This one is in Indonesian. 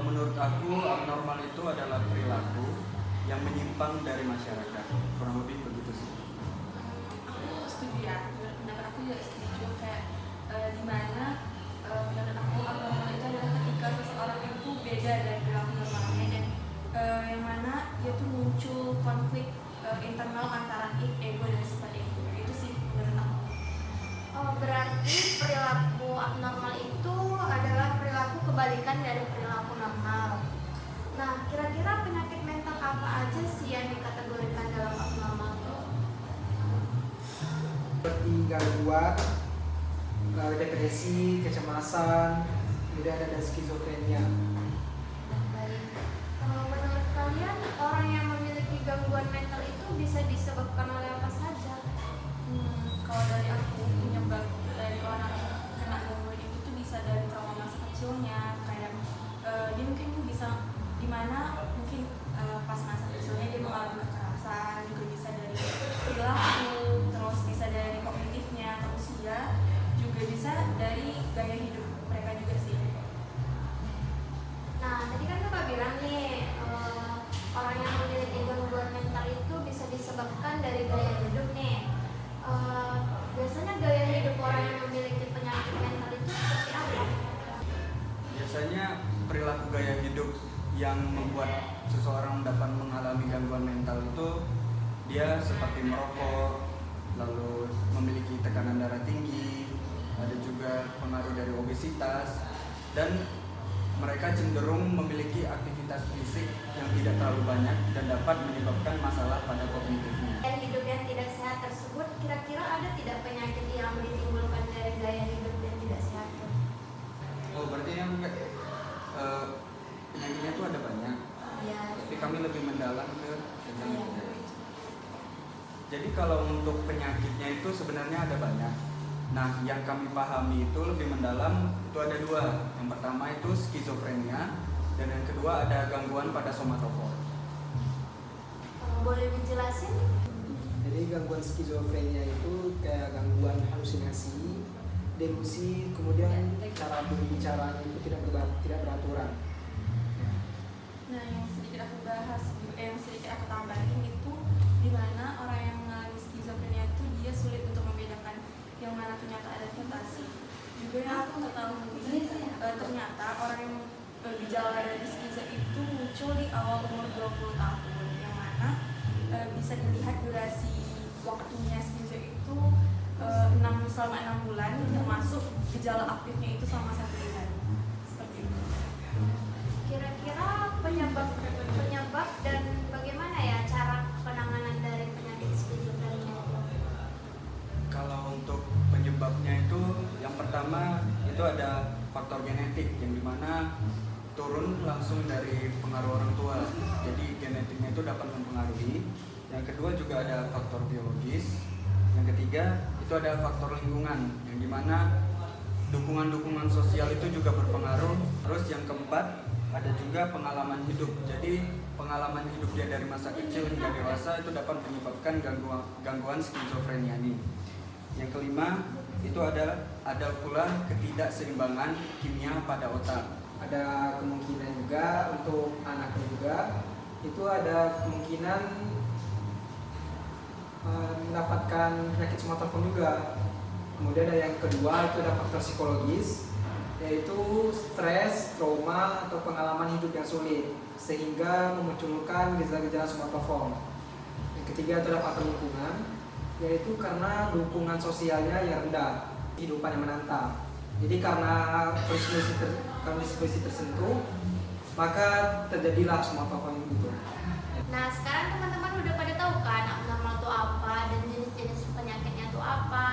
menurut aku abnormal itu adalah perilaku yang menyimpang dari masyarakat. Kurang lebih begitu sih. Aku setuju ya, pendapat aku juga setuju kayak dimana menurut aku abnormal itu adalah ketika seseorang itu beda dari perilaku normalnya dan yang mana dia tuh muncul konflik internal antara ego dan sifat ego. Itu sih menurut aku. Oh, berarti perilaku abnormal itu adalah perilaku kebalikan dari perilaku normal. Nah, kira-kira penyakit mental apa aja sih yang dikategorikan dalam abnormal itu? Seperti gangguan, depresi, kecemasan, kemudian ada skizofrenia. Baik. Menurut kalian orang yang memiliki gangguan mental itu bisa disebabkan oleh apa saja? Kalau dari aku penyebab dari orang kena gangguan itu tuh bisa dari trauma masa kecilnya, kayak dia mungkin bisa dimana mungkin pas masa kecilnya dia mengalami kekerasan, juga bisa dari perilaku, terus bisa dari kognitifnya atau usia, juga bisa dari gaya hidup mereka juga sih. Nah, tadi kan Kakak bilang nih, orang yang memiliki gangguan mental itu bisa disebabkan dari gaya hidup nih. Biasanya gaya hidup orang yang memiliki penyakit mental itu seperti apa? Biasanya perilaku gaya hidup yang membuat seseorang dapat mengalami gangguan mental itu dia seperti merokok, lalu memiliki tekanan darah tinggi, ada juga pengaruh dari obesitas, dan mereka cenderung memiliki aktivitas fisik yang tidak terlalu banyak dan dapat menyebabkan masalah pada kognitifnya. Gaya hidup yang tidak sehat tersebut, kira-kira ada tidak penyakit yang ditimbulkan dari gaya hidup yang tidak sehat? Oh, berarti yang penyakitnya itu ada banyak, Ya. tapi kami lebih mendalam ke tentang Iya. itu. Jadi kalau untuk penyakitnya itu sebenarnya ada banyak. Nah, yang kami pahami itu lebih mendalam itu ada dua. Yang pertama itu skizofrenia dan yang kedua ada gangguan pada somatofor. Boleh dijelasin? Jadi gangguan skizofrenia itu kayak gangguan halusinasi, delusi, kemudian cara berbicaranya itu tidak beraturan. Nah, yang sedikit aku bahas, yang sedikit aku tambahin itu dimana orang yang mengalami skizofrenia itu dia sulit untuk membedakan yang mana kenyataan dan fantasi. Juga yang aku ketahui ternyata orang yang gejala dari skizo itu muncul di awal umur 20 tahun, yang mana bisa dilihat durasi waktunya skizo itu selama 6 bulan, termasuk gejala aktifnya itu selama 1 bulan. Seperti itu. Kira-kira penyebab dan bagaimana ya cara penanganan dari penyakit skizofrenia itu? Kalau untuk penyebabnya itu yang pertama itu ada faktor genetik yang dimana turun langsung dari pengaruh orang tua. Jadi genetiknya itu dapat mempengaruhi. Yang kedua juga ada faktor biologis. Yang ketiga itu ada faktor lingkungan yang dimana dukungan-dukungan sosial itu juga berpengaruh. Terus yang keempat ada juga pengalaman hidup. Jadi pengalaman hidup dia dari masa kecil hingga dewasa itu dapat menyebabkan gangguan skizofrenia ini. Yang kelima itu ada pula ketidakseimbangan kimia pada otak. Ada kemungkinan juga untuk anaknya juga itu ada kemungkinan mendapatkan penyakit somatoform juga. Kemudian ada yang kedua itu ada faktor psikologis, yaitu stres, trauma atau pengalaman hidup yang sulit sehingga memunculkan gejala-gejala somatoform. Yang ketiga itu ada faktor lingkungan, yaitu karena dukungan sosialnya yang rendah, kehidupan yang menantang. Jadi karena kondisi tersentuh, maka terjadilah somatoform itu. Nah, sekarang teman-teman udah pada tahu kan abnormal itu apa dan jenis-jenis penyakitnya itu apa.